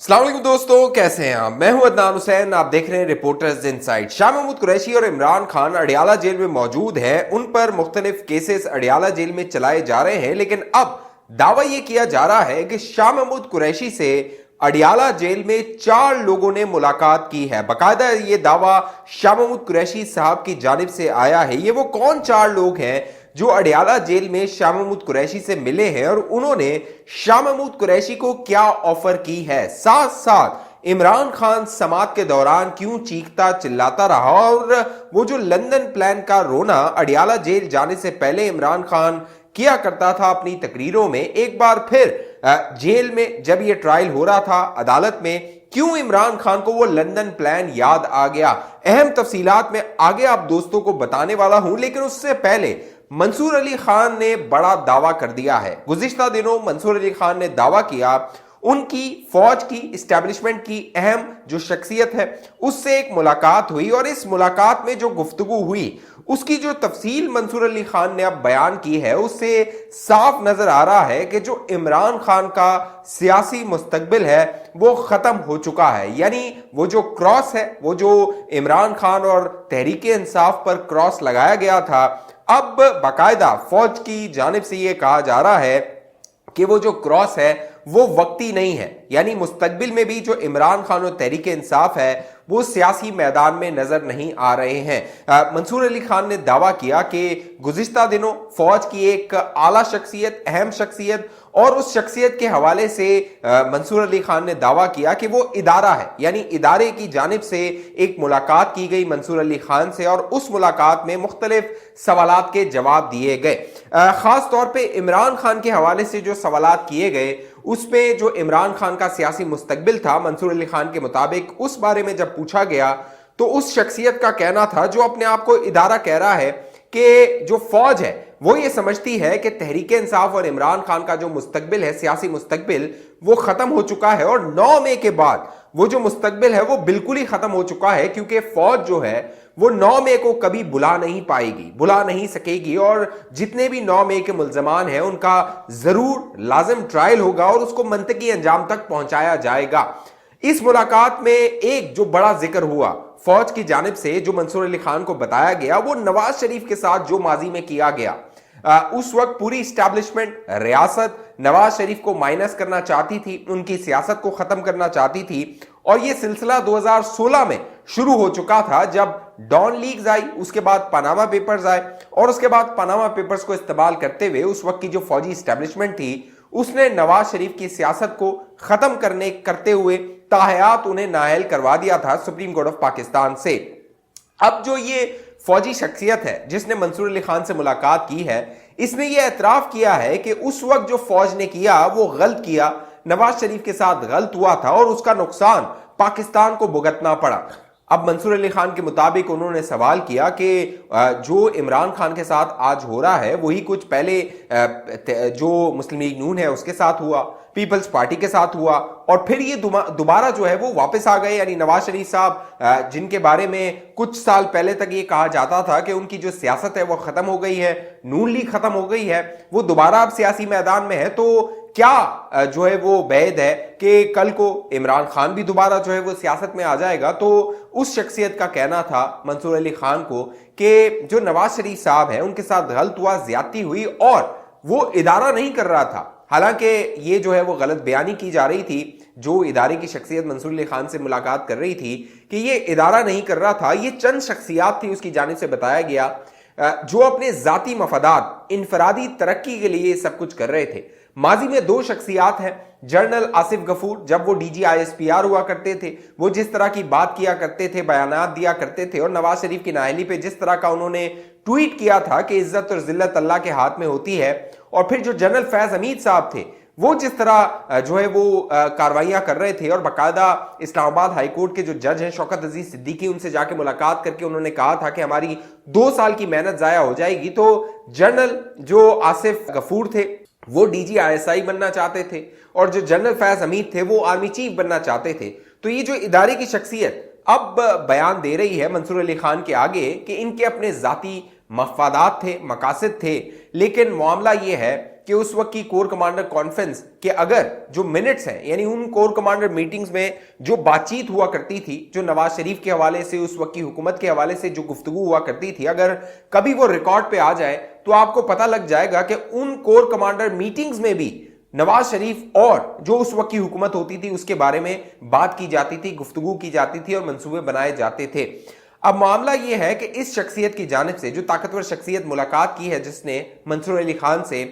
अस्सलाम वालेकुम दोस्तों, कैसे हैं आप। मैं हूं अदनान हुसैन, आप देख रहे हैं रिपोर्टर्स इनसाइड। शाह महमूद कुरैशी और इमरान खान अडियाला जेल में मौजूद हैं। उन पर मुख्तलिफ केसेस अडियाला जेल में चलाए जा रहे हैं, लेकिन अब दावा यह किया जा रहा है कि शाह महमूद कुरैशी से अडियाला जेल में 4 लोगों ने मुलाकात की है। बाकायदा ये दावा शाह महमूद कुरैशी साहब की जानिब से आया है। ये वो कौन 4 लोग हैं जो अडियाला जेल में शाह महमूद कुरैशी से मिले हैं और उन्होंने शाह महमूद कुरैशी को क्या ऑफर की है, साथ साथ इमरान खान समात के दौरान क्यों चीखता चिल्लाता रहा और वो जो लंदन प्लान का रोना अडियाला जेल जाने से पहले इमरान खान किया करता था अपनी तकरीरों में, एक बार फिर जेल में जब ये ट्रायल हो रहा था अदालत में, क्यों इमरान खान को वो लंदन प्लान याद आ गया। अहम तफसीलात में आगे आप दोस्तों को बताने वाला हूं, लेकिन उससे पहले मंसूर अली खान ने बड़ा दावा कर दिया है। गुज़िश्ता दिनों मंसूर अली खान ने दावा किया उनकी फौज की इस्टेब्लिशमेंट की अहम जो शख्सियत है उससे एक मुलाकात हुई और इस मुलाकात में जो गुफ्तगू हुई उसकी जो तफसील मंसूर अली खान ने अब बयान की है उससे साफ नजर आ रहा है कि जो इमरान खान का सियासी मुस्तकबिल है वो खत्म हो चुका है। यानी वो जो क्रॉस है, वो जो इमरान खान और तहरीक इंसाफ पर क्रॉस लगाया गया था, अब बाकायदा फौज की जानिब से यह कहा जा रहा है कि वो जो क्रॉस है वो वक्ती नहीं है। यानी मुस्तकबिल में भी जो इमरान खान और तहरीक इंसाफ है वो सियासी मैदान में नजर नहीं आ रहे हैं। मंसूर अली खान ने दावा किया कि गुज़िश्ता दिनों फौज की एक आला शख्सियत, अहम शख्सियत और उस शख्सियत के हवाले से मंसूर अली खान ने दावा किया कि वो इदारा है, यानी इदारे की जानिब से एक मुलाकात की गई मंसूर अली खान से और उस मुलाकात में मुख्तलिफ सवालात के जवाब दिए गए। खास तौर पे इमरान खान के हवाले से जो सवालात किए गए उसमें जो इमरान खान का सियासी मुस्तकबिल था मंसूर अली खान के मुताबिक, उस बारे में जब पूछा गया तो उस शख्सियत का कहना था जो अपने आप को इदारा कह रहा है कि जो फौज है वो ये समझती है कि तहरीक इंसाफ और इमरान खान का जो मुस्तकबिल है, सियासी मुस्तकबिल, वो खत्म हो चुका है और 9 मई के बाद वो जो मुस्तकबिल है वो बिल्कुल ही खत्म हो चुका है, क्योंकि फौज जो है वो 9 मई को कभी बुला नहीं पाएगी, बुला नहीं सकेगी और जितने भी 9 मई के मुल्जमान हैं उनका जरूर लाजिम ट्रायल होगा और उसको मंतकी अंजाम तक पहुंचाया जाएगा। इस मुलाकात में एक जो बड़ा जिक्र हुआ फौज की जानिब से, जो मंसूर अली खान को बताया गया, वो नवाज शरीफ के साथ जो माजी में किया गया। उस वक्त पूरी इस्टेब्लिशमेंट, रियासत नवाज शरीफ को माइनस करना चाहती थी, उनकी सियासत को खत्म करना चाहती थी और यह सिलसिला 2016 में शुरू हो चुका था जब डॉन लीग्स आई, उसके बाद पनामा पेपर्स आए और उसके बाद पनामा पेपर्स को इस्तेमाल करते हुए उस वक्त की जो फौजी इस्टेब्लिशमेंट थी उसने नवाज शरीफ की सियासत को खत्म करते हुए ताहयात उन्हें नाअहल करवा दिया था सुप्रीम कोर्ट ऑफ पाकिस्तान से। अब जो ये फौजी शख्सियत है जिसने मंसूर अली खान से मुलाकात की है, इसने ये एतराफ किया है कि उस वक्त जो फौज ने किया वो गलत किया, नवाज शरीफ के साथ गलत हुआ था और उसका नुकसान पाकिस्तान को भुगतना पड़ा। अब मंसूर अली खान के मुताबिक उन्होंने सवाल किया कि जो इमरान खान के साथ आज हो रहा है वही कुछ पहले जो मुस्लिम लीग नून है उसके साथ हुआ, पीपल्स पार्टी के साथ हुआ और फिर ये दोबारा जो है वो वापस आ गए। यानी नवाज शरीफ साहब जिनके बारे में कुछ साल पहले तक ये कहा जाता था कि उनकी जो सियासत है वो खत्म हो गई है, नून लीग खत्म हो गई है, वो दोबारा अब सियासी मैदान में है, तो क्या जो है वो बैद है कि कल को इमरान खान भी दोबारा जो है वो सियासत में आ जाएगा। तो उस शख्सियत का कहना था मंसूर अली खान को कि जो नवाज शरीफ साहब हैं उनके साथ गलत हुआ, ज्यादती हुई और वो इदारा नहीं कर रहा था। हालांकि ये जो है वो गलत बयानी की जा रही थी, जो इदारे की शख्सियत मंसूर अली खान से मुलाकात कर रही थी कि ये इदारा नहीं कर रहा था, ये चंद शख्सियात थी उसकी जानिब से बताया गया जो अपने जाती मफादात, इनफरादी तरक्की के लिए सब कुछ कर रहे थे। माजी में 2 शख्सियात हैं, जनरल आसिफ गफूर, जब वो DGISPR हुआ करते थे, वो जिस तरह की बात किया करते थे, बयानात दिया करते थे और नवाज शरीफ की नाअहली पे जिस तरह का उन्होंने ट्वीट किया था कि इज्जत और जिल्लत अल्लाह के हाथ में होती है, और फिर जो जनरल फैज हमीद साहब थे वो जिस तरह जो है वो कार्रवाइयां कर रहे थे और बाकायदा इस्लामाबाद हाई कोर्ट के जो जज हैं शौकत अजीज सिद्दीकी, उनसे जाके मुलाकात करके उन्होंने कहा था कि हमारी 2 साल की मेहनत जाया हो जाएगी। तो जनरल जो आसिफ गफूर थे वो DGISI बनना चाहते थे और जो जनरल फैज हमीद थे वो आर्मी चीफ बनना चाहते थे। तो ये जो इदारे की शख्सियत अब बयान दे रही है मंसूर अली खान के आगे कि इनके अपने जाती मफादात थे, मकासद थे, लेकिन मामला ये है कि उस वक्त की कोर कमांडर कॉन्फ्रेंस के अगर जो मिनट्स हैं, यानी उन कोर कमांडर मीटिंग्स में जो बातचीत हुआ करती थी, जो नवाज शरीफ के हवाले से, उस वक्त की हुकूमत के हवाले से जो गुफ्तगू हुआ करती थी, अगर कभी वो रिकॉर्ड पे आ जाए तो आपको पता लग जाएगा कि उन कोर कमांडर मीटिंग्स में भी नवाज शरीफ और जो उस वक्त की हुकूमत होती थी उसके बारे में बात की जाती थी, गुफ्तगू की जाती थी और मंसूबे बनाए जाते थे। अब मामला यह है कि इस शख्सियत की जानिब से, जो ताकतवर शख्सियत मुलाकात की है जिसने मंसूर अली खान से,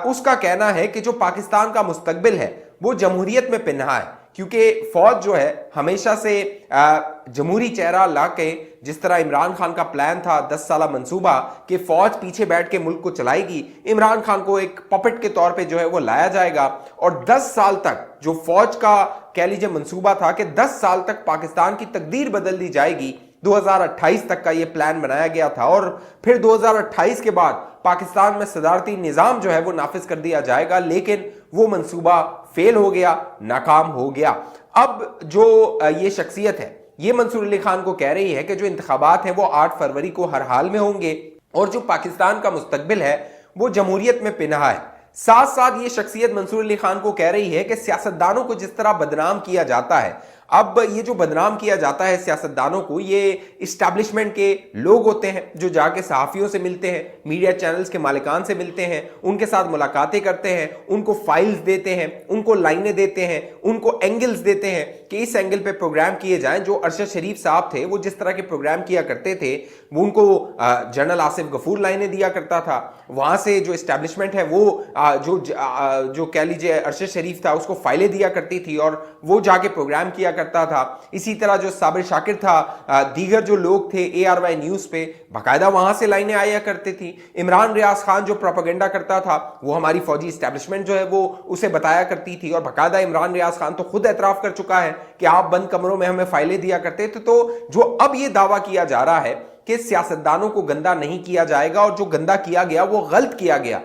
उसका कहना है कि जो पाकिस्तान का मुस्तकबिल है वो जमहूरियत में पिन्हा है, क्योंकि फौज जो है हमेशा से जमहूरी चेहरा ला के, जिस तरह इमरान खान का प्लान था 10 साला मंसूबा कि फौज पीछे बैठ के मुल्क को चलाएगी, इमरान खान को एक पपेट के तौर पे जो है वो लाया जाएगा और 10 साल तक जो फौज का कह लीजिए मंसूबा था कि 10 साल तक पाकिस्तान की तकदीर बदल दी जाएगी, 2028 तक का ये प्लान बनाया गया था और फिर 2028 के बाद पाकिस्तान में सदारती निजाम जो है वो नाफिज कर दिया जाएगा, लेकिन वो मंसूबा फेल हो गया, नाकाम हो गया। अब जो ये शख्सियत है ये मंसूर अली खान को कह रही है कि जो इंतखाबात हैं वो 8 फरवरी को हर हाल में होंगे और जो पाकिस्तान का मुस्तकबिल है वो जमहूरियत में पिन्हा है। साथ साथ ये शख्सियत मंसूर अली खान को कह रही है कि सियासतदानों को जिस तरह बदनाम किया जाता है, अब ये जो बदनाम किया जाता है सियासतदानों को, ये इस्टेब्लिशमेंट के लोग होते हैं जो जाके सहाफ़ियों से मिलते हैं, मीडिया चैनल्स के मालिकान से मिलते हैं, उनके साथ मुलाकातें करते हैं, उनको फाइल्स देते हैं, उनको लाइनें देते हैं, उनको एंगल्स देते हैं कि इस एंगल पे प्रोग्राम किए जाएं। जो अरशद शरीफ साहब थे वो जिस तरह के प्रोग्राम किया करते थे, वो उनको जनरल आसिफ गफूर लाइनें दिया करता था, वहां से जो इस्टेब्लिशमेंट है वो जो कह लीजिए अरशद शरीफ था उसको फाइलें दिया करती थी और वो जाके प्रोग्राम किया करता था। इसी तरह जो साबिर शाकिर था, दीगर जो लोग थे ARY न्यूज पे बाकायदा वहां से लाइनें आया करती थी। इमरान रियाज खान जो प्रोपेगेंडा करता था वो हमारी फौजी इस्टेब्लिशमेंट जो है वो उसे बताया करती थी और बाकायदा इमरान रियाज खान तो खुद एतराफ कर चुका है कि आप बंद कमरों में हमें फाइलें दिया करते थे। तो जो अब ये दावा किया जा रहा है कि सियासतदानों को गंदा नहीं किया जाएगा और जो गंदा किया गया वो गलत किया गया,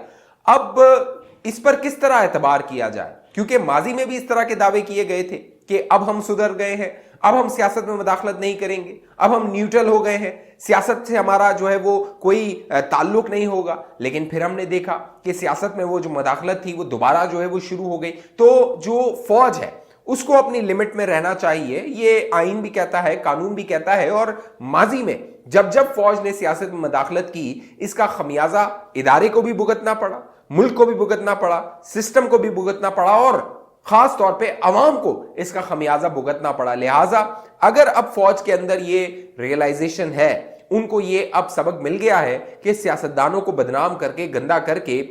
अब इस पर किस तरह एतबार किया जाए, क्योंकि माजी में भी इस तरह के दावे किए गए थे कि अब हम सुधर गए हैं, अब हम सियासत में मुदाखलत नहीं करेंगे, अब हम न्यूट्रल हो गए हैं, सियासत से हमारा जो है वो कोई ताल्लुक नहीं होगा। लेकिन फिर हमने देखा कि सियासत में वो जो मुदाखलत थी वो दोबारा जो है वो शुरू हो गई। तो जो फौज है उसको अपनी लिमिट में रहना चाहिए, ये आइन भी कहता है, कानून भी कहता है। और माजी में जब जब फौज ने सियासत में मुदाखलत की, इसका खमियाजा इदारे को भी भुगतना पड़ा, मुल्क को भी भुगतना पड़ा, सिस्टम को भी भुगतना पड़ा और खास तौर पे अवाम को इसका खमियाजा भुगतना पड़ा। लिहाजा अगर अब फौज के अंदर ये रियलाइजेशन है, उनको ये अब सबक मिल गया है कि सियासतदानों को बदनाम करके, गंदा करके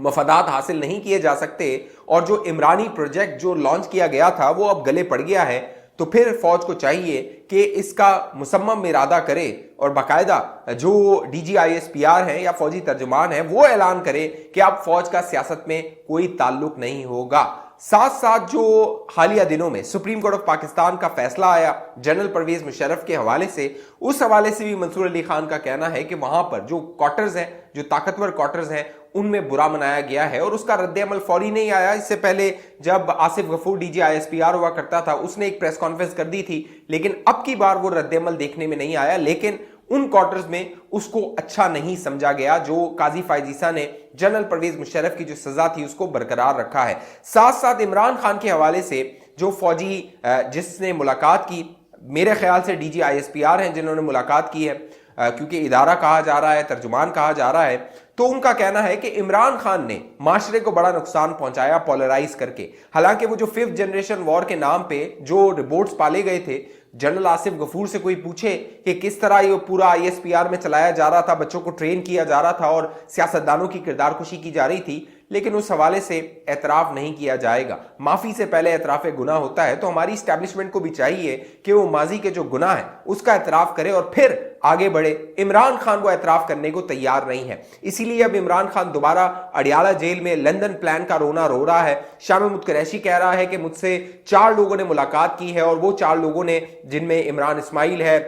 मफादात हासिल नहीं किए जा सकते और जो इमरानी प्रोजेक्ट जो लॉन्च किया गया था वो अब गले पड़ गया है, तो फिर फौज को चाहिए कि इसका मुसम्मम इरादा करे और बाकायदा जो DGISPR हैं या फौजी तर्जुमान हैं वो ऐलान करे कि अब फौज का सियासत में कोई ताल्लुक नहीं होगा। साथ साथ जो हालिया दिनों में सुप्रीम कोर्ट ऑफ पाकिस्तान का फैसला आया जनरल परवेज मुशर्रफ के हवाले से, उस हवाले से भी मंसूर अली खान का कहना है कि वहां पर जो क्वार्टर्स हैं, जो ताकतवर क्वार्टर्स हैं, उनमें बुरा मनाया गया है और उसका रद्द अमल फौरी नहीं आया। इससे पहले जब आसिफ गफूर DGISPR हुआ करता था उसने एक प्रेस कॉन्फ्रेंस कर दी थी, लेकिन अब की बार वो रद्द अमल देखने में नहीं आया। लेकिन उन क्वार्टर्स में उसको अच्छा नहीं समझा गया जो काजी फायज ईसा ने जनरल परवेज मुशर्रफ की जो सजा थी उसको बरकरार रखा है। साथ साथ इमरान खान के हवाले से जो फौजी जिसने मुलाकात की, मेरे ख्याल से DGISPR हैं जिन्होंने मुलाकात की है, क्योंकि इदारा कहा जा रहा है, तर्जुमान कहा जा रहा है, तो उनका कहना है कि इमरान खान ने माशरे को बड़ा नुकसान पहुंचाया पोलराइज करके। हालांकि वो जो 5th जनरेशन वॉर के नाम पे जो रिपोर्ट्स पाले गए थे, जनरल आसिफ गफूर से कोई पूछे कि किस तरह ये पूरा ISPR में चलाया जा रहा था, बच्चों को ट्रेन किया जा रहा था और सियासतदानों की किरदार कुशी की जा रही थी, लेकिन उस हवाले से एतराफ नहीं किया जाएगा। माफी से पहले एतराफ गुनाह होता है, तो हमारी इस्टेब्लिशमेंट को भी चाहिए कि वो माजी के जो गुनाह है उसका एतराफ करे और फिर आगे बढ़े। इमरान खान वो एतराफ करने को तैयार नहीं है, इसीलिए अब इमरान खान दोबारा अडियाला जेल में लंदन प्लान का रोना रो रहा है। शाह महमूद कुरैशी कह रहा है कि मुझसे 4 लोगों ने मुलाकात की है और वो 4 लोगों ने, जिनमें इमरान इस्माइल है,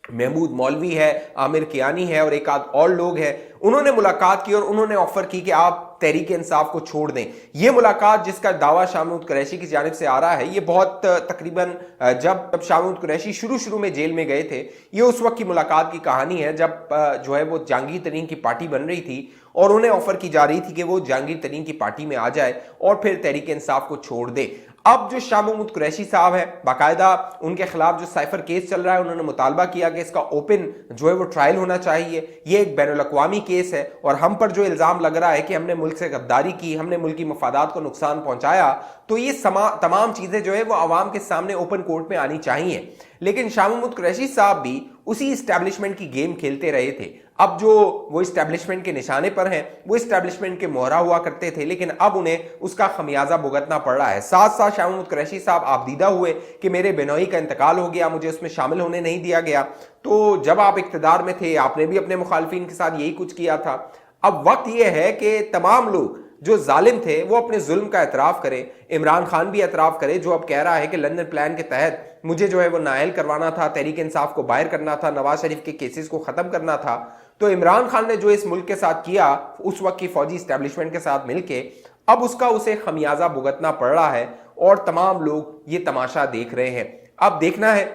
महमूद मौलवी है, आमिर कियानी है और एक आध और लोग हैं, उन्होंने मुलाकात की और उन्होंने ऑफर की कि आप तहरीक इंसाफ को छोड़ दें। ये मुलाकात जिसका दावा शाह महमूद कुरैशी की जानिब से आ रहा है, ये बहुत तकरीबन जब शाह महमूद कुरैशी शुरू में जेल में गए थे, ये उस वक्त की मुलाकात की कहानी है जब जो है वो जहांगीर तरीन की पार्टी बन रही थी और उन्हें ऑफर की जा रही थी कि वो जहांगीर तरीन की पार्टी में आ जाए और फिर तहरीक इंसाफ को छोड़ दे। अब जो शाह महमूद कुरैशी साहब है, बाकायदा उनके खिलाफ जो साइफर केस चल रहा है, उन्होंने मुतालबा किया कि इसका ओपन जो है वो ट्रायल होना चाहिए। ये एक बैनुल अक़वामी केस है और हम पर जो इल्ज़ाम लग रहा है कि हमने मुल्क से गद्दारी की, हमने मुल्क की मफादात को नुकसान पहुंचाया, तो ये तमाम चीज़ें जो है वो आवाम के सामने ओपन कोर्ट में आनी चाहिए। लेकिन शाह महमूद कुरैशी साहब भी उसी इस्टेब्लिशमेंट की गेम खेलते रहे थे। अब जो वो इस्टेब्लिशमेंट के निशाने पर हैं, वो इस्टेब्लिशमेंट के मोहरा हुआ करते थे, लेकिन अब उन्हें उसका खमियाजा भुगतना पड़ रहा है। साथ साथ शाह महमूद कुरैशी साहब आबदीदा हुए कि मेरे बेनोई का इंतकाल हो गया, मुझे उसमें शामिल होने नहीं दिया गया। तो जब आप इक्तदार में थे, आपने भी अपने मुखालफिन के साथ यही कुछ किया था। अब वक्त यह है कि तमाम लोग जो जालिम थे वो अपने जुल्म का एतराफ़ करें। इमरान खान भी एतराफ़ करे, जो अब कह रहा है कि लंदन प्लान के तहत मुझे जो है वो नाअहल करवाना था, तहरीक इंसाफ को बाहर करना था, नवाज शरीफ के केसेस को ख़त्म करना था। तो इमरान खान ने जो इस मुल्क के साथ किया, उस वक्त की फौजी इस्टेब्लिशमेंट के साथ मिलके, अब उसका उसे खमियाजा भुगतना पड़ रहा है और तमाम लोग ये तमाशा देख रहे हैं। अब देखना है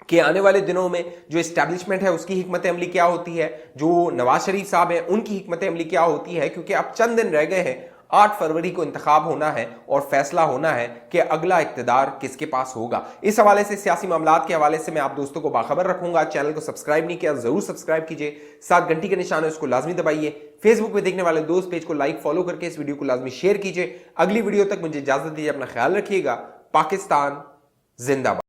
कि आने वाले दिनों में जो इस्टेब्लिशमेंट है उसकी हिकमत अमली क्या होती है, जो नवाज शरीफ साहब है उनकी हिकमत अमली क्या होती है, क्योंकि अब चंद दिन रह गए हैं। 8 फरवरी को इंतखाब होना है और फैसला होना है कि अगला इक्तदार किसके पास होगा। इस हवाले से, सियासी मामलात के हवाले से मैं आप दोस्तों को बाखबर रखूंगा। चैनल को सब्सक्राइब नहीं किया जरूर सब्सक्राइब कीजिए, साथ घंटी के निशान है उसको लाजमी दबाइए। फेसबुक पे देखने वाले दोस्त पेज को लाइक फॉलो करके इस वीडियो को लाजमी शेयर कीजिए। अगली वीडियो तक मुझे इजाजत दीजिए, अपना ख्याल रखिएगा। पाकिस्तान जिंदाबाद।